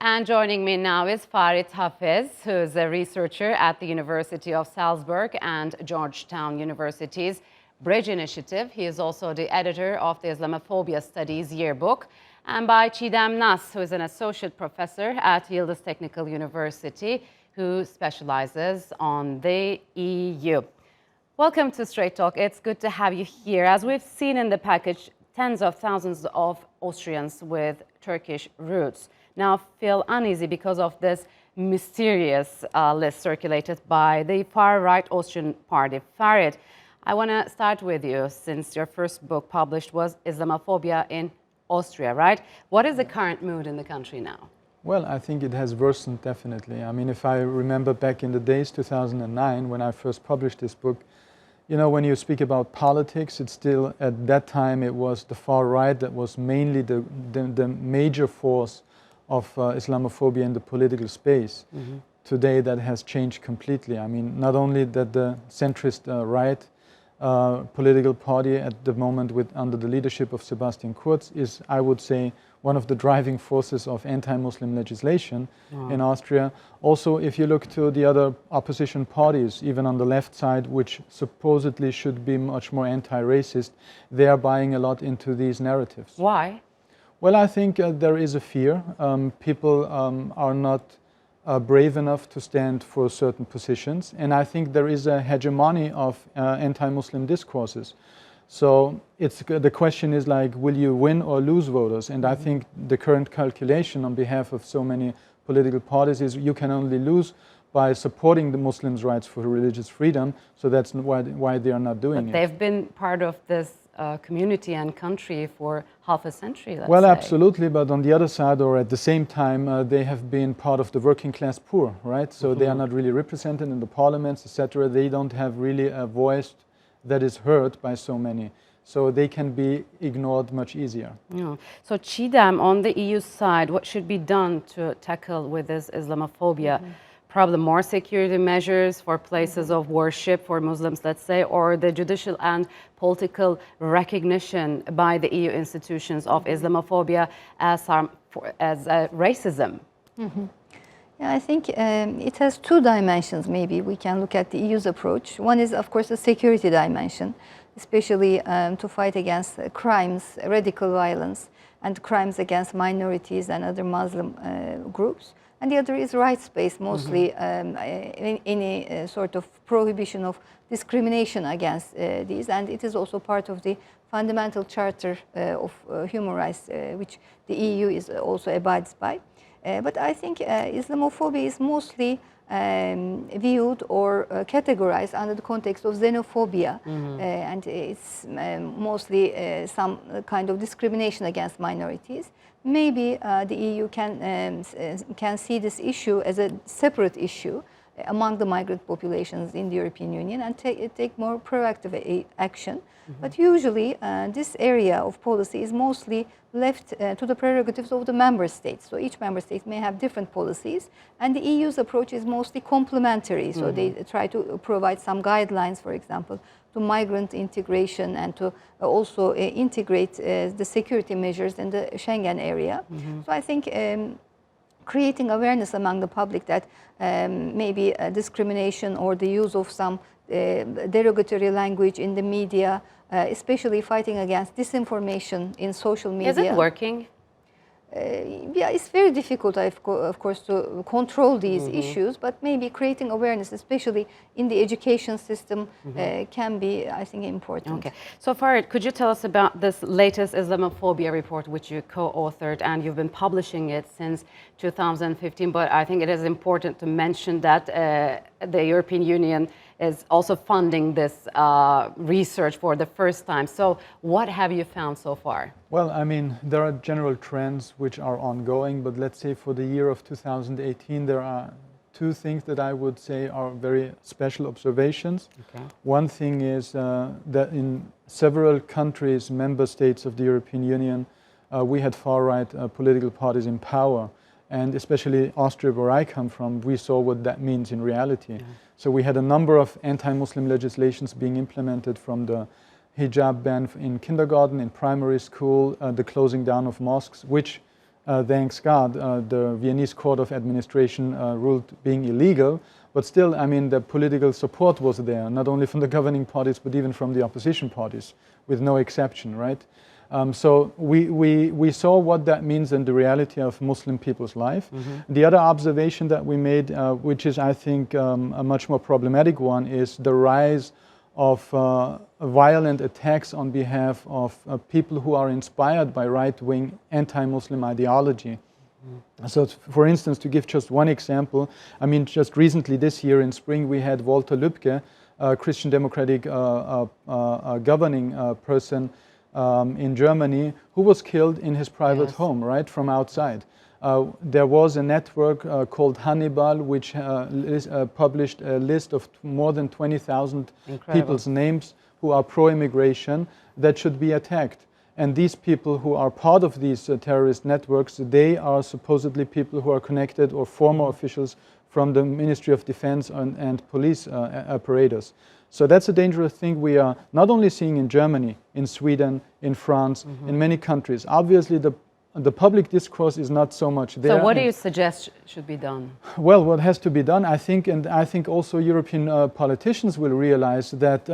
And joining me now is Farid Hafez, who is a researcher at the University of Salzburg and Georgetown University's Bridge Initiative. He is also the editor of the Islamophobia Studies Yearbook. And by Cigdem Nas, who is an associate professor at Yildiz Technical University, who specializes on the EU. Welcome to Straight Talk. It's good to have you here. As we've seen in the package, tens of thousands of Austrians with Turkish roots now feel uneasy because of this mysterious list circulated by the far-right Austrian party. Farid, I want to start with you, since your first book published was Islamophobia in Austria, right? What is the current mood in the country now? Well, I think it has worsened, definitely. I mean, if I remember back in the days, 2009, when I first published this book, you know, when you speak about politics, it's still, at that time, it was the far right that was mainly the major force of Islamophobia in the political space. Mm-hmm. Today, that has changed completely. I mean, not only that the centrist right political party at the moment under the leadership of Sebastian Kurz is, I would say, one of the driving forces of anti-Muslim legislation in Austria. Also, if you look to the other opposition parties, even on the left side, which supposedly should be much more anti-racist, they are buying a lot into these narratives. Why? Well, I think there is a fear. People are not brave enough to stand for certain positions, and I think there is a hegemony of anti-Muslim discourses. So the question is like, will you win or lose voters? And I think the current calculation on behalf of so many political parties is you can only lose by supporting the Muslims' rights for religious freedom. So that's why they are not doing it. They've been part of this community and country for half a century, let's Well, say. absolutely, but on the other side, or at the same time, they have been part of the working class poor, right? So they are not really represented in the parliaments, etc. They don't have really a voice that is heard by so many. So they can be ignored much easier. Yeah. So Cigdem, on the EU side, what should be done to tackle with this Islamophobia problem? More security measures for places of worship for Muslims, let's say, or the judicial and political recognition by the EU institutions of Islamophobia as racism? Yeah, I think it has two dimensions. Maybe we can look at the EU's approach. One is, of course, the security dimension, especially to fight against crimes, radical violence, and crimes against minorities and other Muslim groups. And the other is rights-based, mostly any sort of prohibition of discrimination against these. And it is also part of the fundamental charter of human rights, which the EU is also abides by. But I think Islamophobia is mostly viewed or categorized under the context of xenophobia, and it's mostly some kind of discrimination against minorities. Maybe the EU can see this issue as a separate issue among the migrant populations in the European Union and take more proactive action. But usually this area of policy is mostly left to the prerogatives of the member states. So each member state may have different policies, and the EU's approach is mostly complementary. So they try to provide some guidelines, for example, to migrant integration and to also integrate the security measures in the Schengen area. So I think creating awareness among the public that maybe discrimination or the use of some derogatory language in the media, especially fighting against disinformation in social media. Is it working? Yeah, it's very difficult, of course, to control these issues, but maybe creating awareness, especially in the education system, can be, I think, important. Okay. So Farid, could you tell us about this latest Islamophobia report, which you co-authored, and you've been publishing it since 2015, but I think it is important to mention that the European Union is also funding this research for the first time. So what have you found so far? Well, I mean, there are general trends which are ongoing, but let's say for the year of 2018, there are two things that I would say are very special observations. Okay. One thing is that in several countries, member states of the European Union, we had far-right political parties in power. And especially Austria, where I come from, we saw what that means in reality. Yeah. So we had a number of anti-Muslim legislations being implemented, from the hijab ban in kindergarten, in primary school, the closing down of mosques, which thanks God, the Viennese Court of Administration ruled being illegal. But still, I mean, the political support was there, not only from the governing parties, but even from the opposition parties, with no exception, right? So we saw what that means in the reality of Muslim people's life. The other observation that we made, which is, I think, a much more problematic one, is the rise of violent attacks on behalf of people who are inspired by right-wing anti-Muslim ideology. So, for instance, to give just one example, I mean, just recently this year in spring, we had Walter Lübcke, a Christian Democratic governing person in Germany, who was killed in his private home, right, from outside. There was a network called Hannibal, which published a list of more than 20,000 people's names who are pro-immigration that should be attacked. And these people who are part of these terrorist networks, they are supposedly people who are connected or former officials from the Ministry of Defense and police apparatus. So that's a dangerous thing we are not only seeing in Germany, in Sweden, in France, in many countries. Obviously, the public discourse is not so much there. So what do you suggest should be done? Well, what has to be done, I think, and I think also European politicians will realize that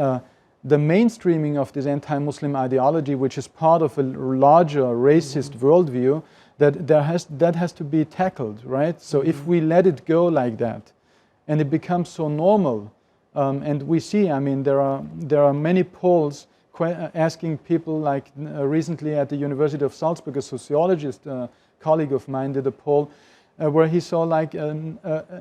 the mainstreaming of this anti-Muslim ideology, which is part of a larger racist worldview, that has to be tackled, right? So if we let it go like that, and it becomes so normal, and we see, I mean, there are many polls asking people, like recently at the University of Salzburg, a sociologist, a colleague of mine did a poll where he saw like an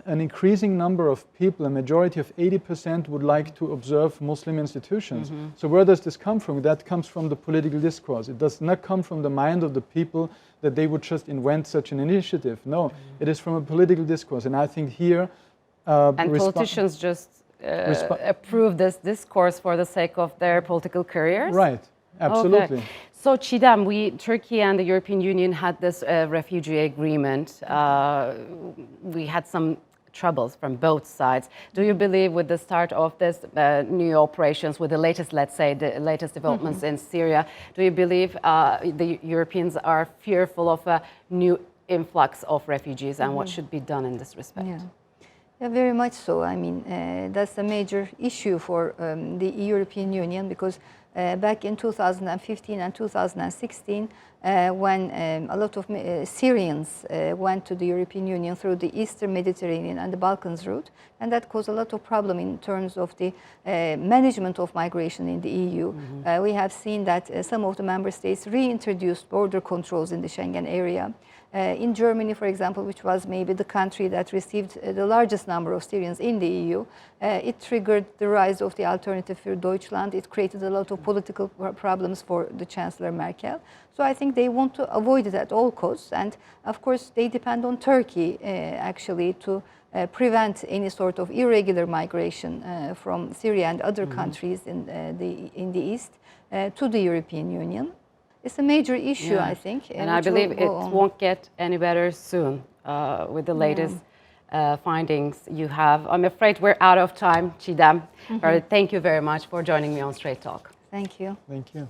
increasing number of people, a majority of 80% would like to observe Muslim institutions. So where does this come from? That comes from the political discourse. It does not come from the mind of the people that they would just invent such an initiative. No, it is from a political discourse. And I think here... and politicians just approve this discourse for the sake of their political careers? Right, absolutely. Okay. So Cigdem, Turkey and the European Union had this refugee agreement. We had some troubles from both sides. Do you believe with the start of this new operations, with the latest, let's say, the latest developments in Syria, do you believe the Europeans are fearful of a new influx of refugees and what should be done in this respect? Yeah, very much so. I mean, that's a major issue for the European Union because back in 2015 and 2016, when a lot of Syrians went to the European Union through the Eastern Mediterranean and the Balkans route, and that caused a lot of problem in terms of the management of migration in the EU. We have seen that some of the member states reintroduced border controls in the Schengen area. In Germany, for example, which was maybe the country that received the largest number of Syrians in the EU, it triggered the rise of the Alternative für Deutschland. It created a lot of political problems for the Chancellor Merkel. So I think they want to avoid it at all costs. And of course, they depend on Turkey actually to prevent any sort of irregular migration from Syria and other countries in the East to the European Union. It's a major issue, I think. And I believe it won't get any better soon with the latest findings you have. I'm afraid we're out of time, Cigdem. Thank you very much for joining me on Straight Talk. Thank you. Thank you.